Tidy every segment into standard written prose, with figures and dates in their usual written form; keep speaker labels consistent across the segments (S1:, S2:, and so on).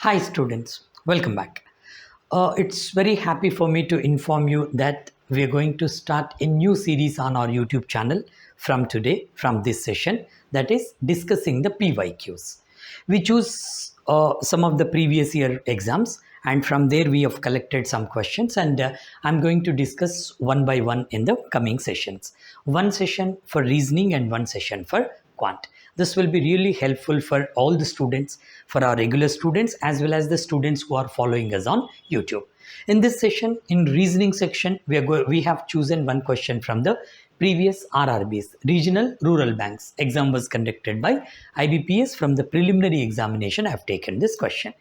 S1: Hi students, welcome back. It's very happy for me to inform you that we are going to start a new series on our YouTube channel from today, from this session, that is discussing the PYQs. We choose some of the previous year exams, and from there we have collected some questions, and I'm going to discuss one by one in the coming sessions. One session for reasoning and one session for quant. This will be really helpful for all the students, for our regular students as well as the students who are following us on YouTube. In this session, in reasoning section, we have chosen one question from the previous RRBs, Regional Rural Banks. Exam was conducted by IBPS. From the preliminary examination, I have taken this question.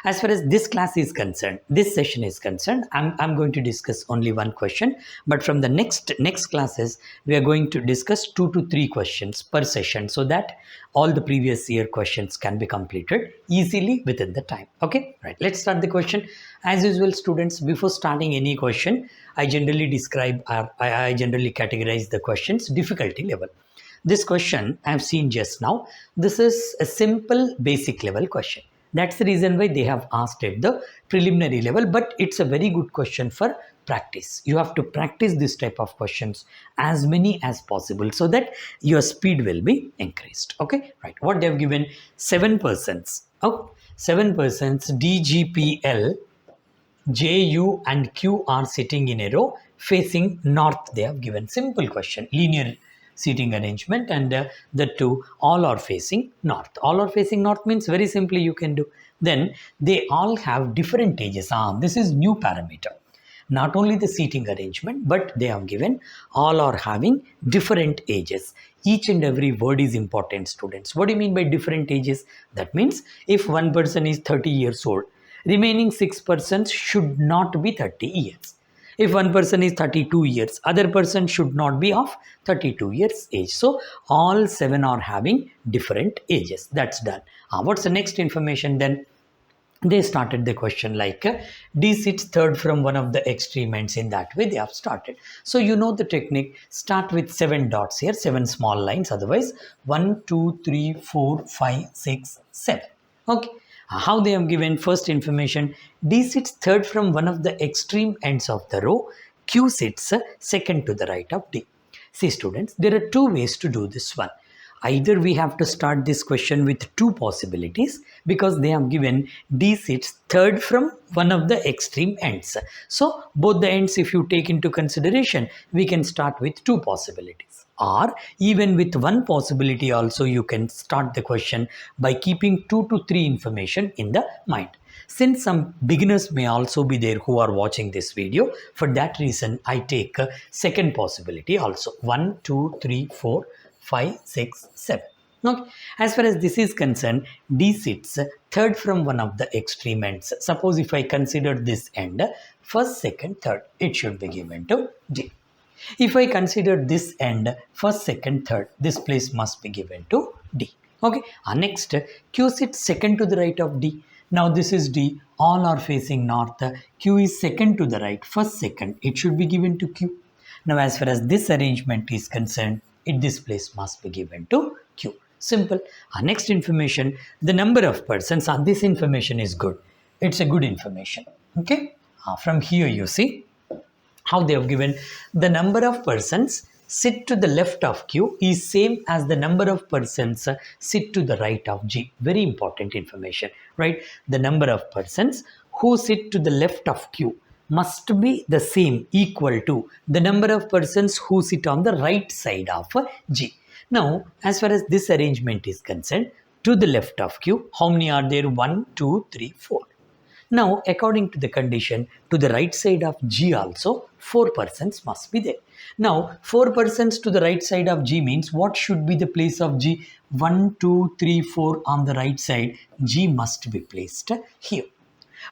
S1: As far as this class is concerned, this session is concerned, I'm going to discuss only one question, but from the next classes, we are going to discuss 2 to 3 questions per session so that all the previous year questions can be completed easily within the time. Okay, right. Let's start the question. As usual, students, before starting any question, I generally categorize the questions difficulty level. This question I have seen just now. This is a simple basic level question. That's the reason why they have asked at the preliminary level, but it's a very good question for practice. You have to practice this type of questions as many as possible so that your speed will be increased. Okay, right. What they have given, 7 persons. Oh, 7 persons, DGPL, JU and Q are sitting in a row facing north. They have given simple question, linear seating arrangement, and the two all are facing north. All are facing north means very simply you can do. Then they all have different ages. This is new parameter. Not only the seating arrangement, but they have given all are having different ages. Each and every word is important, students. What do you mean by different ages? That means if one person is 30 years old, remaining 6 persons should not be 30 years. If one person is 32 years, other person should not be of 32 years age. So all 7 are having different ages. That's done. What's the next information then? They started the question like D sits third from one of the extreme ends. In that way they have started. So you know the technique. Start with 7 dots here, 7 small lines. Otherwise 1, 2, 3, 4, 5, 6, 7. Okay. How they have given first information, D sits third from one of the extreme ends of the row, Q sits second to the right of D. See students, there are 2 ways to do this one. Either we have to start this question with 2 possibilities because they have given D sits third from one of the extreme ends. So both the ends, if you take into consideration, we can start with 2 possibilities. Or even with 1 possibility also you can start the question by keeping 2 to 3 information in the mind. Since some beginners may also be there who are watching this video, for that reason I take a second possibility also. 1, 2, 3, 4, 5, 6, 7. Okay. As far as this is concerned, D sits third from one of the extreme ends. Suppose if I consider this end, first, second, third, it should be given to D. If I consider this end, first, second, third, this place must be given to D. Okay. Next, Q sits second to the right of D. Now this is D. All are facing north. Q is second to the right. First, second, it should be given to Q. Now as far as this arrangement is concerned, this place must be given to Q. Simple. Next information, the number of persons. This information is good. It's a good information. Okay. From here you see how they have given the number of persons sit to the left of Q is same as the number of persons sit to the right of G. Very important information, right? The number of persons who sit to the left of Q must be the same, equal to the number of persons who sit on the right side of G. Now, as far as this arrangement is concerned, to the left of Q, how many are there? 1, 2, 3, 4. Now, according to the condition, to the right side of G also, 4 persons must be there. Now, 4 persons to the right side of G means what should be the place of G? 1, 2, 3, 4 on the right side. G must be placed here.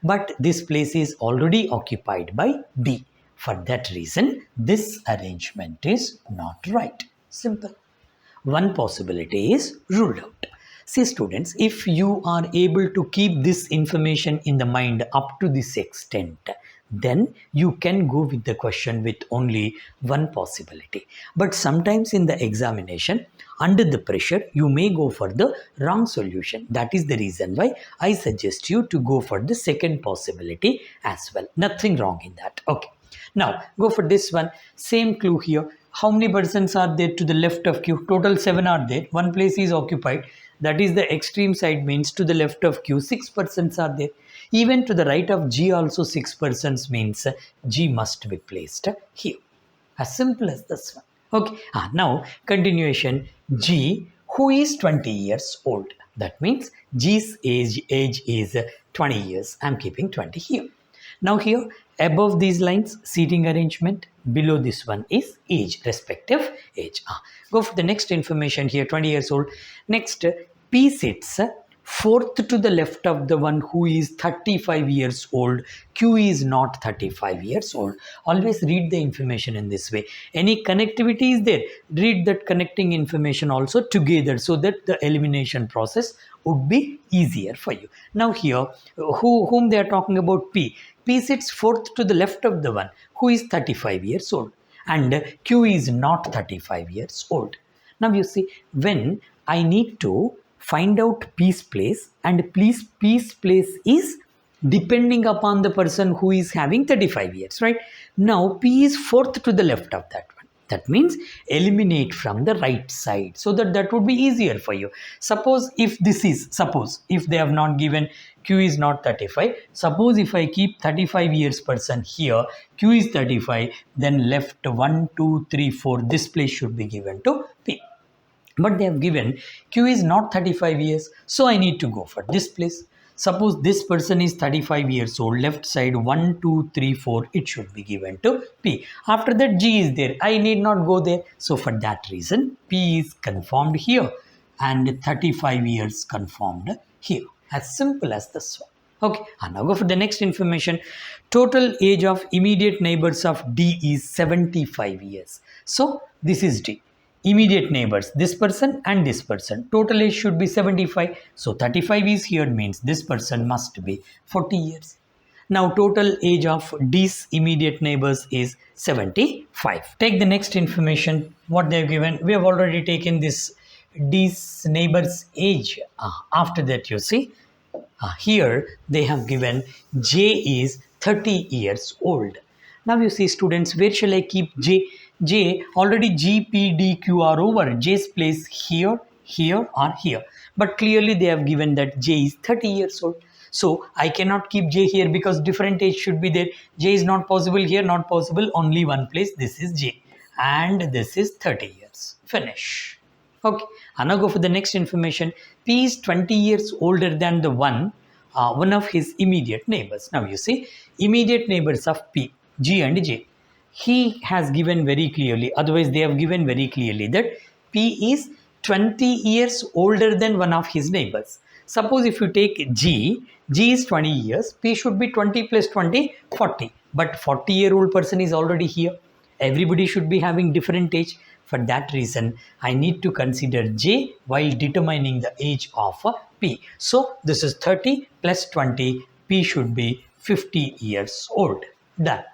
S1: But this place is already occupied by D. For that reason, this arrangement is not right. Simple. One possibility is ruled out. See students, if you are able to keep this information in the mind up to this extent, then you can go with the question with only 1 possibility. But sometimes in the examination, under the pressure, you may go for the wrong solution. That is the reason why I suggest you to go for the second possibility as well. Nothing wrong in that. Okay. Now, go for this one. Same clue here. How many persons are there to the left of Q? Total 7 are there. One place is occupied. That is the extreme side, means to the left of Q, 6 persons are there. Even to the right of G also 6 persons, means G must be placed here. As simple as this one. Okay. Now, continuation. G, who is 20 years old. That means G's age is 20 years. I am keeping 20 here. Now here, above these lines, seating arrangement. Below this one is age, respective age. Go for the next information here, 20 years old. Next, P sits fourth to the left of the one who is 35 years old. Q is not 35 years old. Always read the information in this way. Any connectivity is there, read that connecting information also together, so that the elimination process would be easier for you. Now here, whom they are talking about? P. P sits fourth to the left of the one who is 35 years old, and Q is not 35 years old. Now you see, when I need to find out P's place, and P's place is depending upon the person who is having 35 years, right? Now P is fourth to the left of that one. That means eliminate from the right side, so that would be easier for you. Suppose if they have not given Q is not 35, suppose if I keep 35 years person here, Q is 35, then left 1, 2, 3, 4, this place should be given to P. But they have given Q is not 35 years, so I need to go for this place. Suppose this person is 35 years old, left side 1, 2, 3, 4, it should be given to P. After that G is there, I need not go there. So for that reason, P is confirmed here and 35 years confirmed here. As simple as this one. Okay, and now go for the next information. Total age of immediate neighbors of D is 75 years. So this is D. Immediate neighbors, this person and this person, total age should be 75. So 35 is here, means this person must be 40 years. Now total age of D's immediate neighbors is 75. Take the next information, what they have given. We have already taken this D's neighbors age. After that, you see, here they have given J is 30 years old. Now you see, students, where shall I keep J? J, already G, P, D, Q are over. J's place here, here or here. But clearly they have given that J is 30 years old. So I cannot keep J here because different age should be there. J is not possible here, not possible. Only one place. This is J. And this is 30 years. Finish. Okay. And now go for the next information. P is 20 years older than the one of his immediate neighbors. Now you see, immediate neighbors of P, G and J. He has given very clearly, otherwise they have given very clearly that P is 20 years older than one of his neighbors. Suppose if you take G, G is 20 years, P should be 20 plus 20, 40. But 40-year-old person is already here. Everybody should be having different age. For that reason, I need to consider J while determining the age of P. So this is 30 plus 20, P should be 50 years old. Done.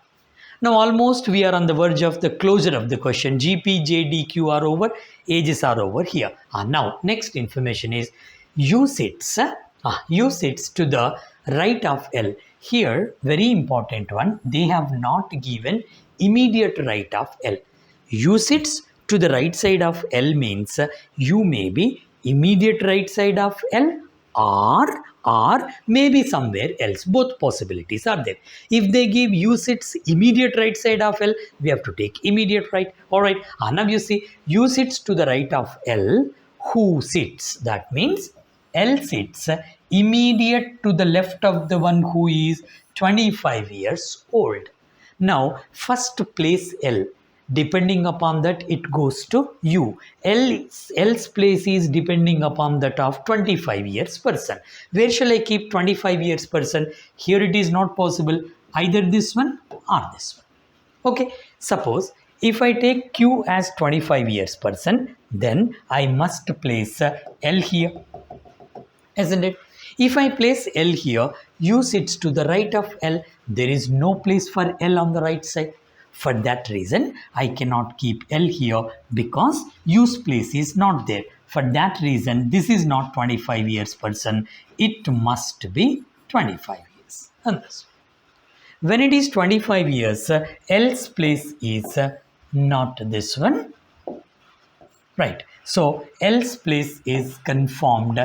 S1: Now almost we are on the verge of the closure of the question. G, P, J, D, Q are over, ages are over here. Now next information is U sits to the right of L. Here, very important one, they have not given immediate right of L. U sits to the right side of L means U may be immediate right side of L or maybe somewhere else. Both possibilities are there. If they give U sits immediate right side of L, we have to take immediate right. Alright, now you see, U sits to the right of L, who sits? That means L sits immediate to the left of the one who is 25 years old. Now, first place L. Depending upon that, it goes to U. L's place is depending upon that of 25 years person. Where shall I keep 25 years person? Here it is not possible. Either this one or this one. Okay. Suppose if I take Q as 25 years person, then I must place L here. Isn't it? If I place L here, U sits to the right of L. There is no place for L on the right side. For that reason, I cannot keep L here because use place is not there. For that reason, this is not 25 years person. It must be 25 years. And this. When it is 25 years, else place is not this one. Right. So, else place is confirmed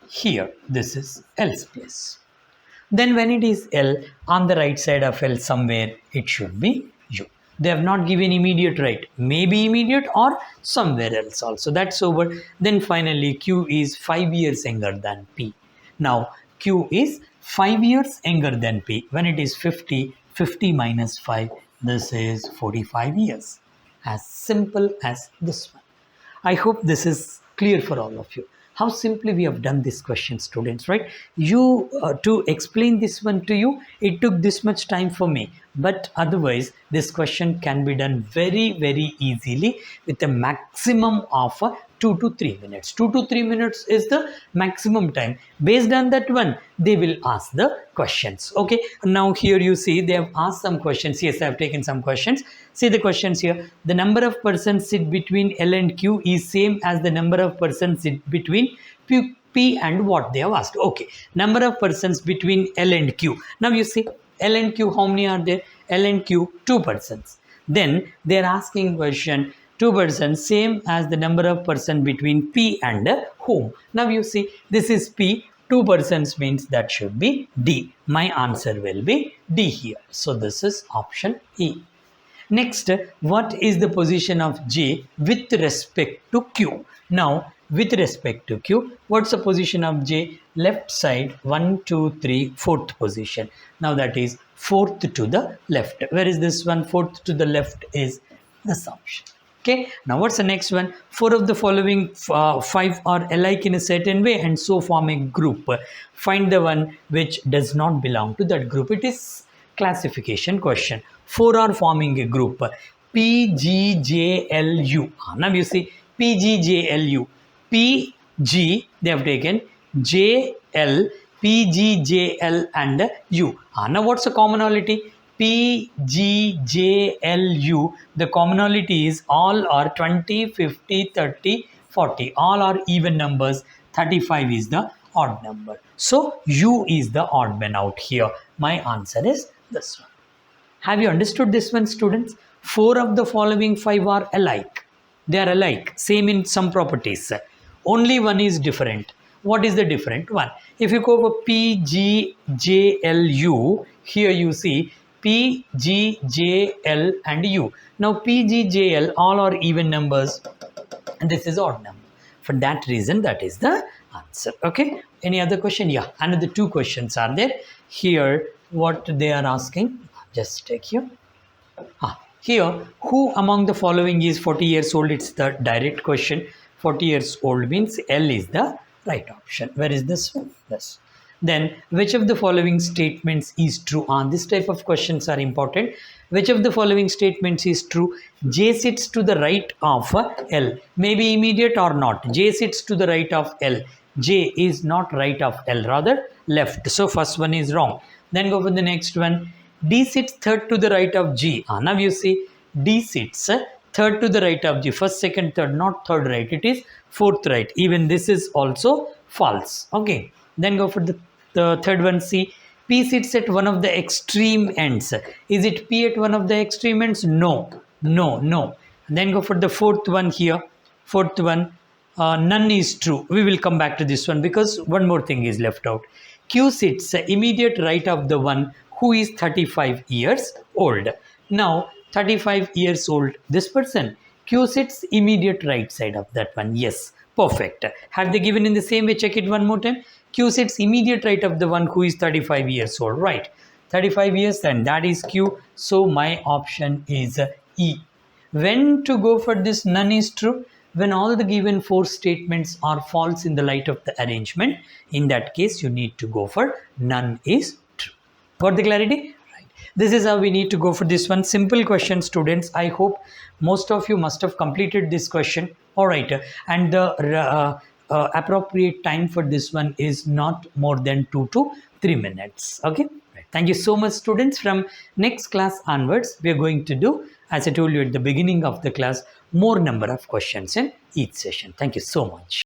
S1: here. This is else place. Then when it is L, on the right side of L somewhere, it should be U. They have not given immediate right. Maybe immediate or somewhere else also. That's over. Then finally, Q is 5 years younger than P. Now, Q is 5 years younger than P. When it is 50, 50 minus 5, this is 45 years. As simple as this one. I hope this is clear for all of you. How simply we have done this question, students, right? You to explain this one to you, it took this much time for me. But otherwise, this question can be done very, very easily with a maximum of 2 to 3 minutes. 2 to 3 minutes is the maximum time. Based on that one, they will ask the questions. Okay, now here you see they have asked some questions. Yes, I have taken some questions. See the questions here. The number of persons sit between L and Q is same as the number of persons sit between P and what they have asked. Okay, number of persons between L and Q. Now you see L and Q, how many are there? L and Q, 2 persons. Then they are asking question 2 persons same as the number of person between P and whom. Now you see this is P, 2 persons means that should be D. My answer will be D here. So this is option E. Next, what is the position of J with respect to Q? Now, with respect to Q, what's the position of J? Left side, 1, 2, 3, 4th position. Now that is 4th to the left. Where is this one? 4th to the left is this option. Okay, now what's the next one? 4 of the following 5 are alike in a certain way and so form a group. Find the one which does not belong to that group. It is classification question. 4 are forming a group. P, G, J, L, U. Now you see P, G, J, L, U. P, G, they have taken J, L, P, G, J, L and U. Now what's the commonality? P, G, J, L, U. The commonality is all are 20, 50, 30, 40. All are even numbers. 35 is the odd number. So U is the odd man out here. My answer is this one. Have you understood this one, students? 4 of the following 5 are alike. They are alike, same in some properties. Only one is different. What is the different one? If you go for P, G, J, L, U, here you see P, G, J, L and U. Now P, G, J, L all are even numbers and this is odd number. For that reason, that is the answer. Okay. Any other question? Yeah. Another 2 questions are there. Here, what they are asking? Just take here. Here, who among the following is 40 years old? It's the direct question. 40 years old means L is the right option. Where is this one? This. Then, which of the following statements is true? This type of questions are important. Which of the following statements is true? J sits to the right of L. Maybe immediate or not. J sits to the right of L. J is not right of L, rather left. So, first one is wrong. Then go for the next one. D sits third to the right of G. Now you see D sits third to the right of G. First, second, third, not third right. It is fourth right. Even this is also false. Okay. Then go for the third one. C. P sits at one of the extreme ends. Is it P at one of the extreme ends? No. No. No. Then go for the fourth one here. Fourth one. None is true. We will come back to this one because one more thing is left out. Q sits immediate right of the one who is 35 years old. Now, 35 years old, this person, Q sits immediate right side of that one. Yes, perfect. Have they given in the same way? Check it one more time. Q sits immediate right of the one who is 35 years old. Right. 35 years and that is Q. So, my option is E. When to go for this none is true? When all the given 4 statements are false in the light of the arrangement. In that case, you need to go for none is true. Got the clarity? Right. This is how we need to go for this one. Simple question, students. I hope most of you must have completed this question. All right. And the appropriate time for this one is not more than 2 to 3 minutes. Okay. Right. Thank you so much, students. From next class onwards, we are going to do, as I told you at the beginning of the class, more number of questions in each session. Thank you so much.